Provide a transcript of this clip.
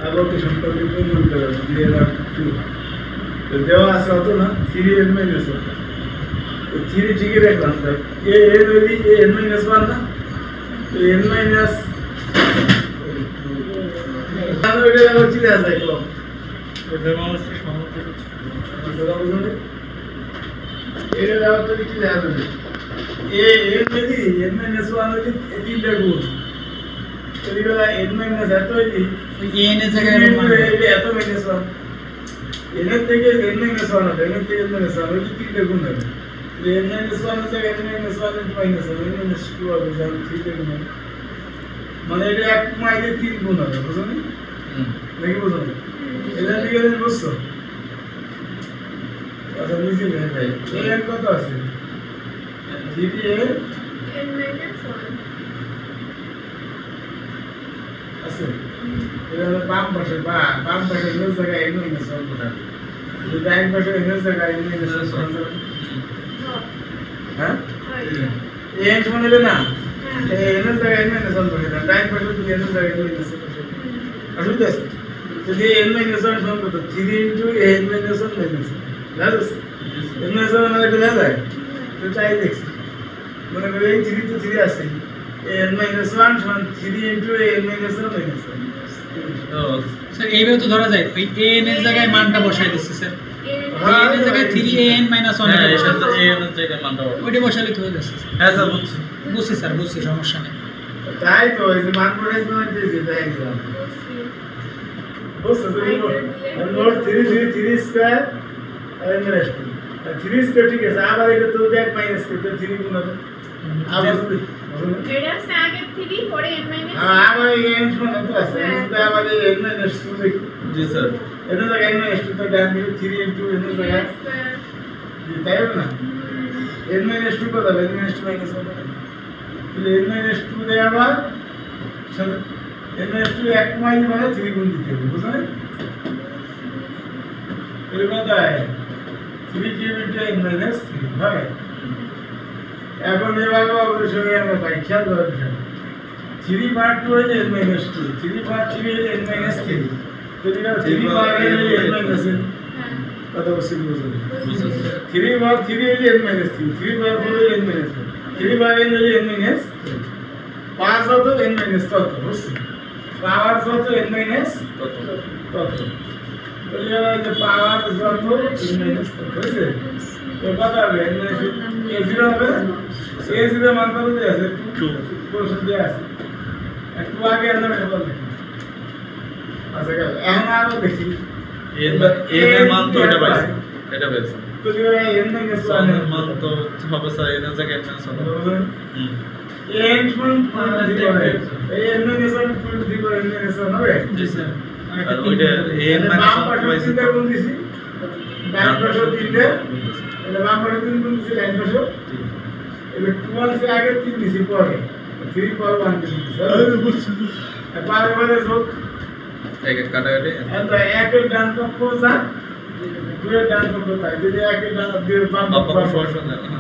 আলোকে সম্পর্কে প্রমাণ করা দিয়ে দেওয়া আছে অত না 3n মাইনাস 1 3 ঠিকই রাখলাম এ এন হইলি এ n মাইনাস 1 না n মাইনাস তাহলে এটা আবার চলে আসে কম এটা মানুষ সমস্যা এটা আবার তো কি আসবে এ n হইলি n মাইনাস 1 হইলি 3টা গুণ এদিকে n মাইনাস এত হইলি n এর জায়গায় এত মাইনাস 1 n এর থেকে n মাইনাস 1 হবে n এর থেকে n মাইনাস 1 হইলি 3টা গুণ হবে n মাইনাস 1 এর জায়গায় n minus 1 into minus 1 n minus 2 হবে যখন 3টা গুণ হবে মানে এটা এক মাইলে 3 গুণ হবে বুঝছো না নাকি বুঝছো না এটা দিকে বুঝছো আচ্ছা বুঝি না ভাই এর কত আছে 3n মাইনাস 1 আছে এটা বাম পাশে এর জায়গায় n মাইনাস 1 বসাবে এই ডান পাশে এর জায়গায় n মাইনাস 1 বসাবে হ্যাঁ n সমান হবে না এই n এর জায়গায় n মাইনাস 1 বসাবে ডান পাশে তুমি n এর জায়গায় n মাইনাস 1 বসাবে আসলে তো যদি n মাইনাস 1 সমান কত 3 ইনটু n মাইনাস 1 মাইনাস জানোস n মাইনাস 1 মানে কোথায় যায় তো তাই দেখছি মনে করি এই 3 তো 3 আছে n minus 1 সমান 3 into n minus 1 minus 1 sir এইভাবে তো ধরা যায় ওই n এর জায়গায় মানটা বসাই দিচ্ছি স্যার n এর জায়গায় 3n - 1 এটা বসাই n এর জায়গায় মানটা ওইটা বসালে তো হয়ে যাচ্ছে হ্যাঁ স্যার বুঝছি স্যার বুঝছি সমস্যা নেই তাই তো এই যে মান বসাই দিয়েছি তাই দিলাম বুঝছো তো note 3 square n minus 2 3 square ঠিক আছে আবার এটা তো দেখ মাইনাস করতে 3 গুণ হবে আবার এটা সে আগে 3 পরে n মাইনাস আবার n সমান তো আছে এটা আবার n মাইনাস 2 দেখি জি স্যার এটা তো n মাইনাস 2 তো ডান দিকে 3 ইনটু n এর জায়গায় তাই না n মাইনাস 2 কত হবে n মাইনাস 2 মাইনাস 1 তাহলে n মাইনাস 2 দেয়া আবার n মাইনাস 2 এক মাইনাস মানে 3 গুণ দিতে হবে বুঝলেন এর কত হয় 3 কিউব ইনটু n মাইনাস 3 হবে এখন এভাবে অবশ্যই আমরা পাই খেয়াল করে দেখেন 3 বার 2 হইলে n minus 2 3 বার 3 হইলে n minus 3 যদি না 3 বার হইলে n minus 1 কত বসে বুঝুন 3 বার 3 হইলে n minus 3 3 বার 4 হইলে n minus 1 3 বার n হইলে n minus 5 হতো n minus তত বুঝছি পাওয়ার যত n minus তত বলি যে পাওয়ার যত n minus তত বুঝছে তো কত হবে n minus a0 হবে a0 মান কত দেয়া আছে 2 কোশ্চেন দেয়া আছে একটু আগে আমরা বললাম আচ্ছা এখন আরো দেখি n এর মান তো এটা পাইছি তো কি n মাইনাস 1 এর মান তো হবে স্যার n এর জায়গায় n মাইনাস 1 n সমান 0 হবে এই n মাইনাস 1 0 n মাইনাস 1 হবে জি স্যার আর ওইটা n মাইনাস 1 পাইছি তো কোন দিছি ডান পাশে 3 এটা বাম পাশে 3 কোন দিছি ডান পাশে এবার 2 সে আগে 3 দিছি পরে 3 পর 1 দিছি আরে বুঝছি পারে পারে যোগ এক কাটাকাটি এটা একের ডান পক্ষ যা দুই ডান পক্ষ তাই যদি একের ডান দুই বাম পক্ষ সমান